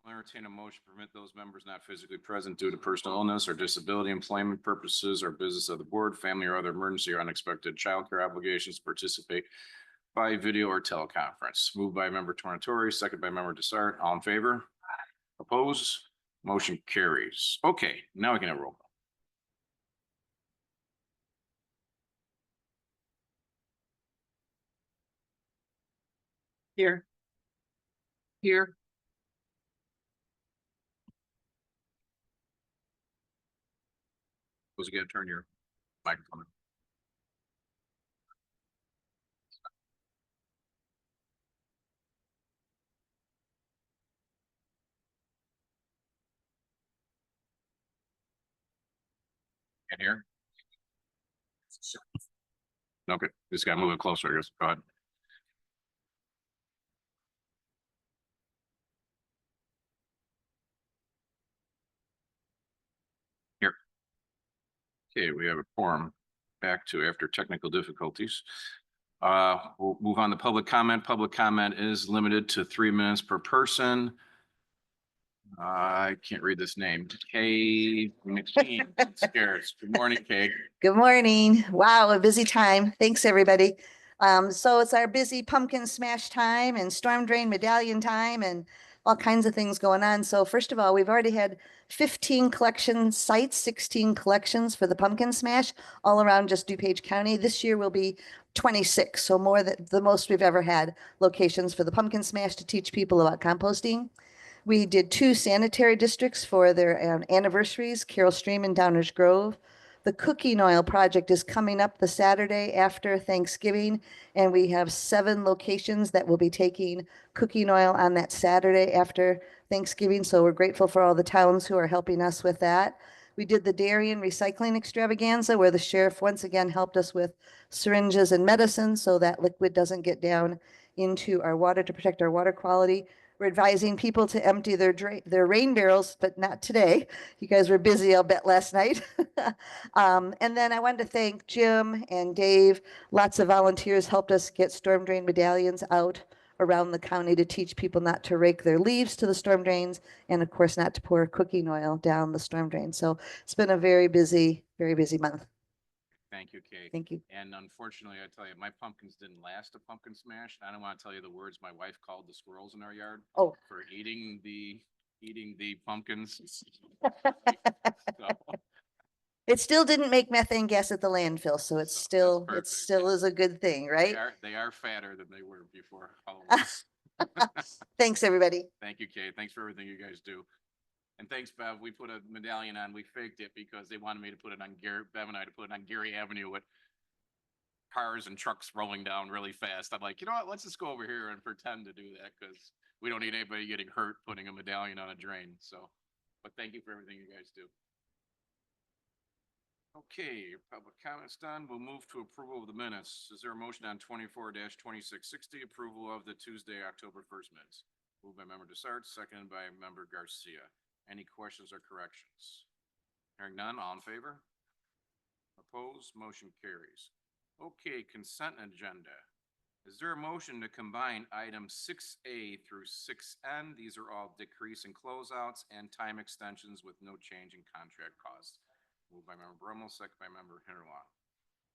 I'll entertain a motion to permit those members not physically present due to personal illness or disability, employment purposes, or business of the board, family, or other emergency or unexpected childcare obligations to participate by video or teleconference. Moved by member Tornatori, second by member Desart. All in favor? Opposed? Motion carries. Okay, now we can have roll call. Here. Here. Suppose you gotta turn your microphone on. And here? Okay, just gotta move it closer. Just go ahead. Here. Okay, we have a quorum back to after technical difficulties. We'll move on to public comment. Public comment is limited to 3 minutes per person. I can't read this name. Kay McKean. Scares. Good morning, Kay. Good morning. Wow, a busy time. Thanks, everybody. So it's our busy pumpkin smash time and storm drain medallion time and all kinds of things going on. So first of all, we've already had 15 collection sites, 16 collections for the pumpkin smash all around just DuPage County. This year will be 26, so more than the most we've ever had locations for the pumpkin smash to teach people about composting. We did 2 sanitary districts for their anniversaries, Carroll Stream and Downers Grove. The cooking oil project is coming up the Saturday after Thanksgiving, and we have 7 locations that will be taking cooking oil on that Saturday after Thanksgiving. So we're grateful for all the towns who are helping us with that. We did the Darien recycling extravaganza where the sheriff once again helped us with syringes and medicine so that liquid doesn't get down into our water to protect our water quality. We're advising people to empty their rain barrels, but not today. You guys were busy, I'll bet, last night. And then I wanted to thank Jim and Dave. Lots of volunteers helped us get storm drain medallions out around the county to teach people not to rake their leaves to the storm drains, and of course not to pour cooking oil down the storm drain. So it's been a very busy month. Thank you, Kay. Thank you. And unfortunately, I tell you, my pumpkins didn't last a pumpkin smash. I don't want to tell you the words my wife called the squirrels in our yard Oh, for eating the pumpkins. So, it still didn't make methane gas at the landfill, so it's So that's still perfect. is a good thing, right? they are fatter than they were before Halloween. Thanks, everybody. Thank you, Kay. Thanks for everything you guys do. And thanks, Bev. We put a medallion on. We faked it because they wanted me to put it on Bev and I to put it on Gary Avenue with cars and trucks rolling down really fast. I'm like, you know what? Let's just go over here and pretend to do that because we don't need anybody getting hurt putting a medallion on a drain. So, but thank you for everything you guys do. Okay, public comments done. We'll move to approval of the minutes. Is there a motion on 24-2660, approval of the Tuesday, October 1st minutes? Moved by member Desart, seconded by member Garcia. Any questions or corrections? Hearing none, all in favor? Opposed? Motion carries. Okay, consent agenda. Is there a motion to combine items 6A through 6N? These are all decrease in closeouts and time extensions with no change in contract costs. Moved by member Brummel, second by member Hinterlaw.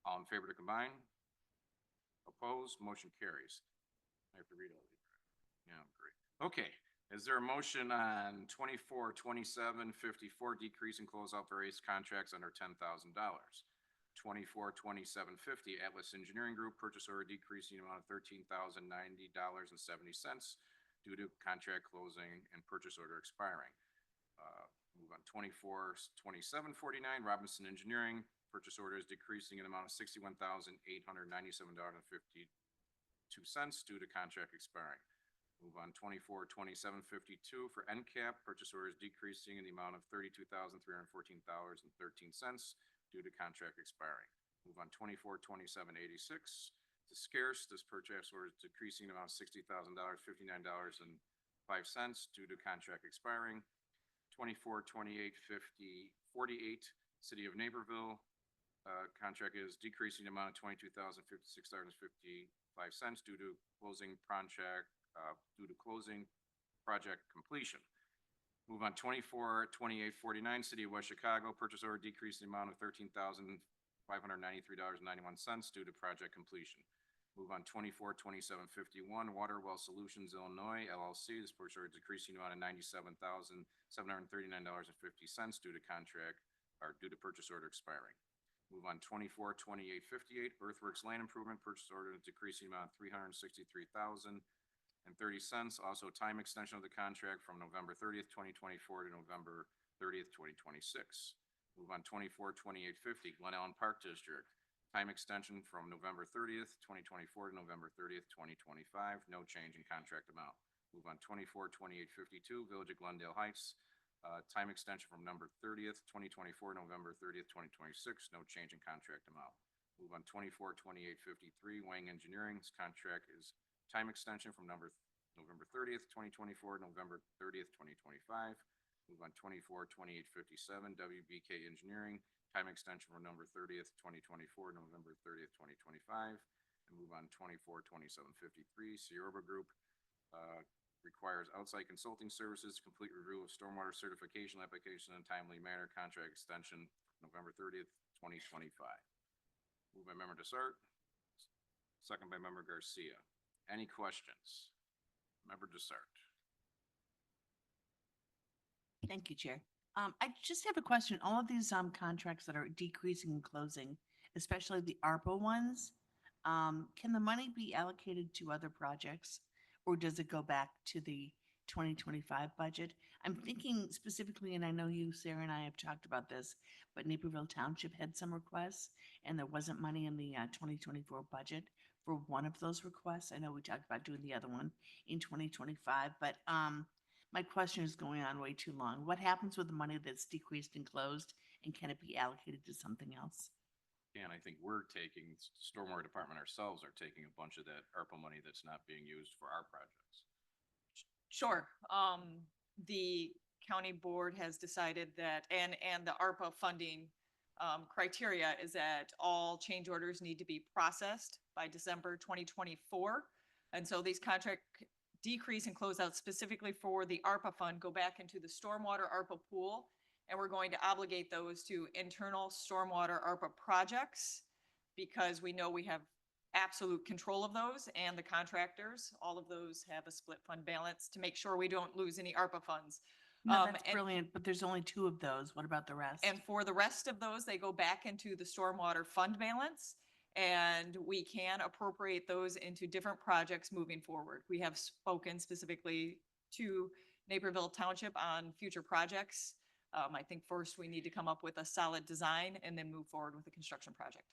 All in favor to combine? Opposed? Motion carries. I have to read all these. Yeah, great. Okay. Is there a motion on 24-2754 decrease in closeout various contracts under $10,000? 24-2750 Atlas Engineering Group purchase order decreasing amount of $13,090.70 due to contract closing and purchase order expiring. Move on 24-2749 Robinson Engineering purchase orders decreasing in amount of $61,897.52 due to contract expiring. Move on 24-2752 for NCAP purchase orders decreasing in the amount of $32,314.13 due to contract expiring. Move on 24-2786 to Scarce. This purchase order is decreasing in the amount of $60,000, $59.05 due to contract expiring. 24-2848 City of Naperville contract is decreasing the amount of $22,056.55 due to closing project completion. Move on 24-2849, City of West Chicago, purchase order decrease the amount of $13,593.91 due to project completion. Move on 24-2751, Water Well Solutions Illinois LLC, this purchase order decreasing the amount of $97,739.50 due to contract, or due to purchase order expiring. Move on 24-2858, Earthworks Land Improvement, purchase order decreasing the amount of $363,030. Also time extension of the contract from November 30th, 2024 to November 30th, 2026. Move on 24-2850, Glen Ellen Park District, time extension from November 30th, 2024 to November 30th, 2025. No change in contract amount. Move on 24-2852, Village of Glendale Heights, time extension from November 30th, 2024, November 30th, 2026. No change in contract amount. Move on 24-2853, Wang Engineering's contract is time extension from November 30th, 2024, November 30th, 2025. Move on 24-2857, WBK Engineering, time extension from November 30th, 2024, November 30th, 2025. And move on 24-2753, Sierra Group, requires outside consulting services to complete review of stormwater certification application in a timely manner, contract extension November 30th, 2025. Moved by Member Desart, second by Member Garcia. Any questions? Member Desart. Thank you, Chair. I just have a question. All of these contracts that are decreasing and closing, especially the ARPA ones, can the money be allocated to other projects, or does it go back to the 2025 budget? I'm thinking specifically, and I know you, Sarah, and I have talked about this, but Naperville Township had some requests, and there wasn't money in the 2024 budget for one of those requests. I know we talked about doing the other one in 2025, but my question is going on way too long. What happens with the money that's decreased and closed, and can it be allocated to something else? And I think we're taking, Stormwater Department ourselves are taking a bunch of that ARPA money that's not being used for our projects. Sure. The county board has decided that, and the ARPA funding criteria is that all change orders need to be processed by December 2024. And so these contract decrease and closeout specifically for the ARPA fund go back into the stormwater ARPA pool. And we're going to obligate those to internal stormwater ARPA projects because we know we have absolute control of those, and the contractors, all of those have a split fund balance to make sure we don't lose any ARPA funds. No, that's and- brilliant, but there's only 2 of those. What about the rest? And for the rest of those, they go back into the stormwater fund balance, and we can appropriate those into different projects moving forward. We have spoken specifically to Naperville Township on future projects. I think first we need to come up with a solid design and then move forward with the construction project.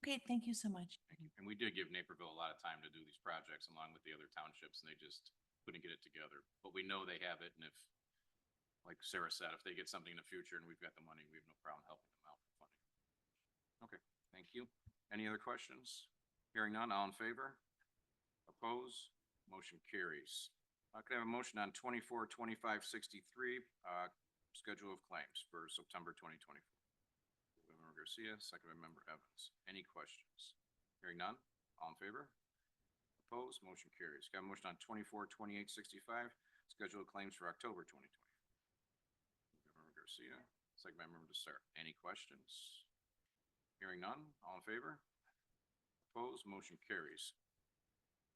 Okay, thank you so much. And we did give Naperville a lot of time to do these projects along with the other townships, and they just couldn't get it together. But we know they have it, and if, like Sarah said, if they get something in the future and we've got the money, we have no problem helping them out with funding. Okay, thank you. Any other questions? Hearing none, all in favor? Oppose? Motion carries. Could I have a motion on 24-2563, schedule of claims for September 2024? Member Garcia, second by Member Evans. Any questions? Hearing none, all in favor? Opposed? Motion carries. Got a motion on 24-2865, schedule of claims for October 2020. Member Garcia, second by Member Desart. Any questions? Hearing none, all in favor? Opposed? Motion carries.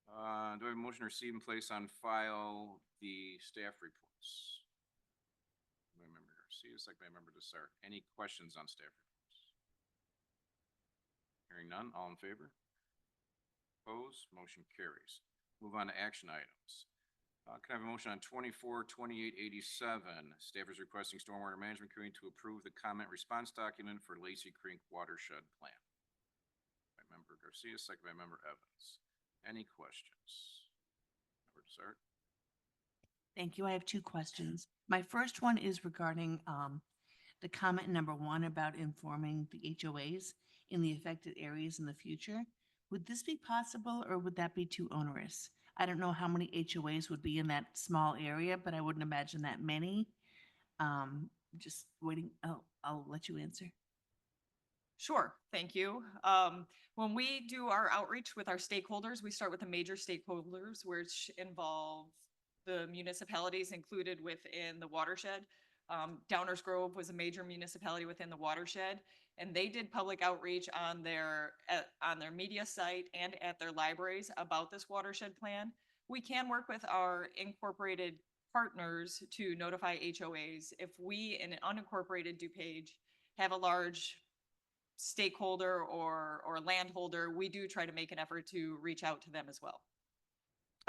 Do I have a motion to receive and place on file the staff reports? By Member Garcia, second by Member Desart. Any questions on staff reports? Hearing none, all in favor? Opposed? Motion carries. Move on to action items. Can I have a motion on 24-2887? Staff is requesting Stormwater Management Committee to approve the comment response document for Lacey Creek Watershed Plan. By Member Garcia, second by Member Evans. Any questions? Member Desart. Thank you. I have 2 questions. My first one is regarding the comment number 1 about informing the HOAs in the affected areas in the future. Would this be possible, or would that be too onerous? I don't know how many HOAs would be in that small area, but I wouldn't imagine that many. Just waiting. I'll let you answer. Sure, thank you. When we do our outreach with our stakeholders, we start with the major stakeholders, which involve the municipalities included within the watershed. Downers Grove was a major municipality within the watershed, and they did public outreach on their media site and at their libraries about this watershed plan. We can work with our incorporated partners to notify HOAs. If we, in an unincorporated DuPage, have a large stakeholder or landholder, we do try to make an effort to reach out to them as well.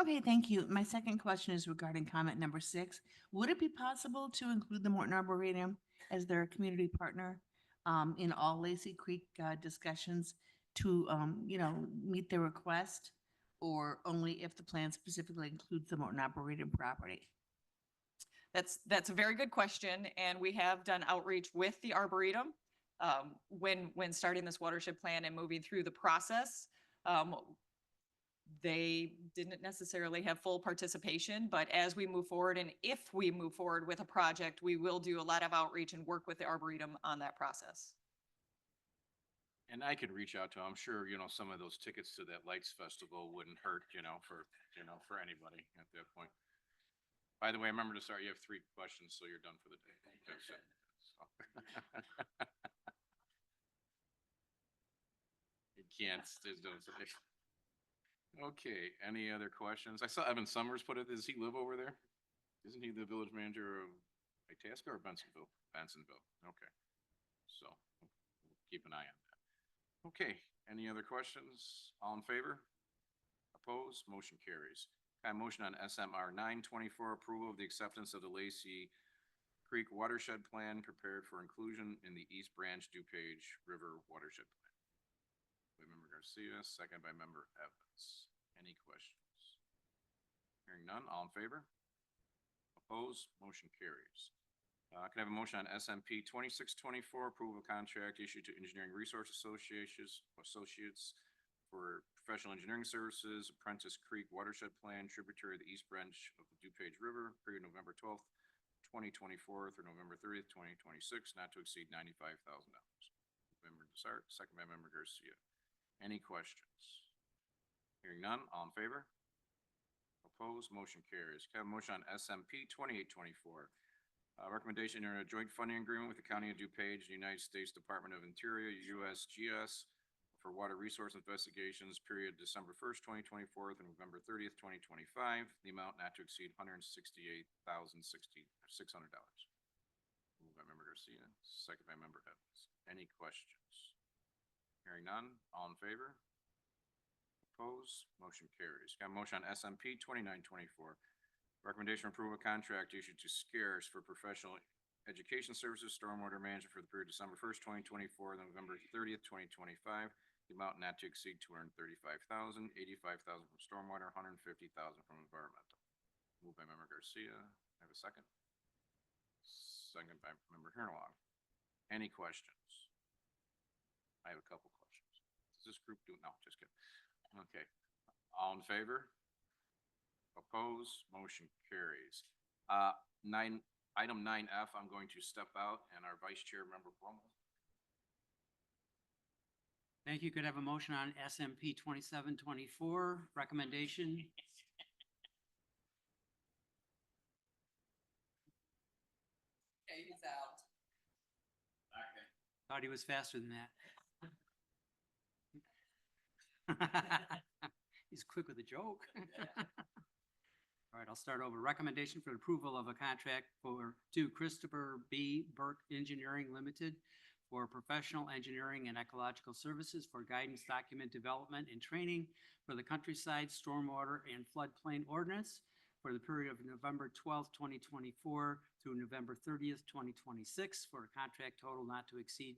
Okay, thank you. My second question is regarding comment number 6. Would it be possible to include the Morton Arboretum as their community partner in all Lacey Creek discussions to, meet their request? Or only if the plan specifically includes the Morton Arboretum property? That's a very good question, and we have done outreach with the Arboretum when starting this watershed plan and moving through the process. They didn't necessarily have full participation, but as we move forward, and if we move forward with a project, we will do a lot of outreach and work with the Arboretum on that process. And I could reach out to, I'm sure, some of those tickets to that Lights Festival wouldn't hurt, for anybody at that point. By the way, remember to start, you have 3 questions, so you're done for the day. That's it. So. You can't, there's no. Okay, any other questions? I saw Evan Summers put it, does he live over there? Isn't he the village manager of Itasca or Bensonville? Bensonville, okay. So, we'll keep an eye on that. Okay, any other questions? All in favor? Opposed? Motion carries. I have a motion on SMR 924, approval of the acceptance of the Lacey Creek Watershed Plan prepared for inclusion in the East Branch DuPage River Watershed Plan. By Member Garcia, second by Member Evans. Any questions? Hearing none, all in favor? Opposed? Motion carries. Can I have a motion on SMP 2624, approval of contract issued to Engineering Resource Associates for professional engineering services, Apprentice Creek Watershed Plan, tributary of the East Branch of the DuPage River, period November 12th, 2024 through November 30th, 2026, not to exceed $95,000. Member Desart, second by Member Garcia. Any questions? Hearing none, all in favor? Opposed, motion carries. Can I have a motion on SMP 2824? Recommendation in a joint funding agreement with the County of DuPage, the United States Department of Interior, USGS, for water resource investigations, period December 1st, 2024 through November 30th, 2025. The amount not to exceed $168,600. Moved by Member Garcia, second by Member Evans. Any questions? Hearing none, all in favor? Opposed, motion carries. Got a motion on SMP 2924. Recommendation approval of contract issued to Scarce for professional education services, stormwater management for the period December 1st, 2024, and November 30th, 2025. The amount not to exceed $235,000, $85,000 from stormwater, $150,000 from environmental. Moved by Member Garcia. I have a second. Second by Member Hernalong. Any questions? I have a couple questions. Does this group do? No, just kidding. Okay. All in favor? Opposed? Motion carries. Item 9F, I'm going to step out, and our Vice Chair, Member Brummel. Thank you. Could I have a motion on SMP 2724, recommendation? Okay, he's out. Okay. Thought he was faster than that. He's quick with a joke. All right, I'll start over. Recommendation for approval of a contract to Christopher B. Burke Engineering Limited for professional engineering and ecological services for guidance, document development, and training for the countryside, stormwater, and floodplain ordinance for the period of November 12th, 2024 through November 30th, 2026, for a contract total not to exceed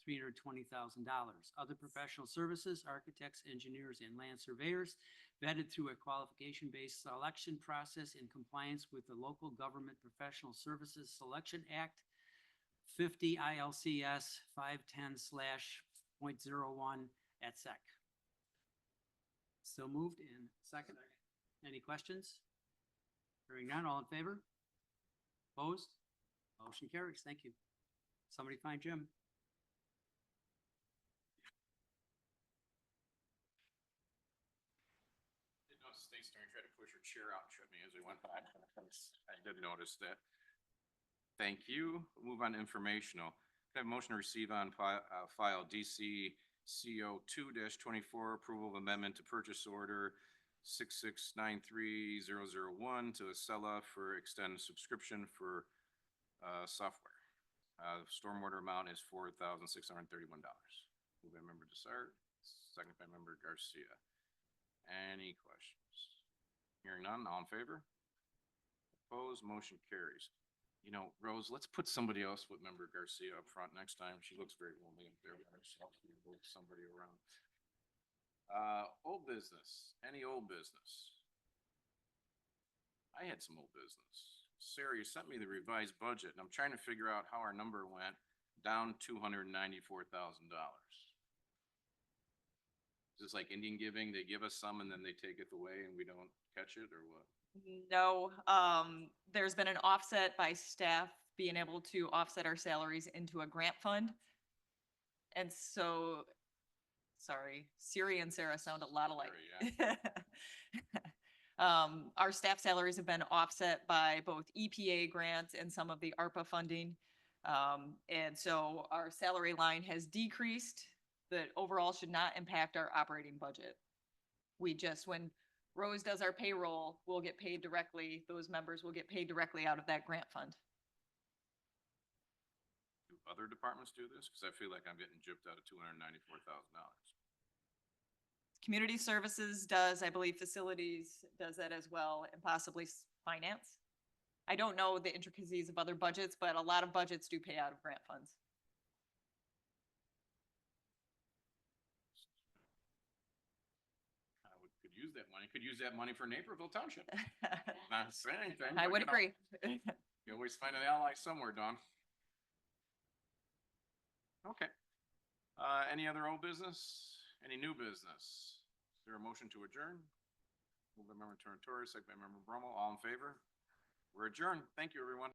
$320,000. Other professional services, architects, engineers, and land surveyors vetted through a qualification-based selection process in compliance with the Local Government Professional Services Selection Act 50 ILCS 510/.01 et sec. So moved in second. Any questions? Hearing none, all in favor? Opposed? Motion carries. Thank you. Somebody find Jim. Didn't know Stacy starting to try to push her chair out and trip me as we went by. I did notice that. Thank you. Move on to informational. Can I have a motion to receive on file DC CO 2-24 approval of amendment to purchase order 6693001 to Acela for extended subscription for software. Stormwater amount is $4,631. Moved by member Desart, second by member Garcia. Any questions? Hearing none, all in favor? Opposed, motion carries. You know, Rose, let's put somebody else with member Garcia up front next time. She looks very lonely up there by herself. We move somebody around. Old business, any old business? I had some old business. Sarah, you sent me the revised budget and I'm trying to figure out how our number went down $294,000. Is this like Indian giving? They give us some and then they take it away and we don't catch it or what? No, there's been an offset by staff being able to offset our salaries into a grant fund. And so, sorry, Siri and Sarah sound a lot alike. Siri, Our staff salaries have been offset by both EPA grants and some of the ARPA funding. And so our salary line has decreased, that overall should not impact our operating budget. We just, when Rose does our payroll, we'll get paid directly, those members will get paid directly out of that grant fund. Do other departments do this? Cause I feel like I'm getting gypped out of $294,000. Community services does, I believe facilities does that as well, and possibly finance. I don't know the intricacies of other budgets, but a lot of budgets do pay out of grant funds. Could use that money. Could use that money for Naperville Township. Not saying anything. I but, would you know, agree. You always find an ally somewhere, Don. Okay. Any other old business? Any new business? Is there a motion to adjourn? Moved by member Torrentores, second by member Brummel. All in favor? We're adjourned. Thank you, everyone.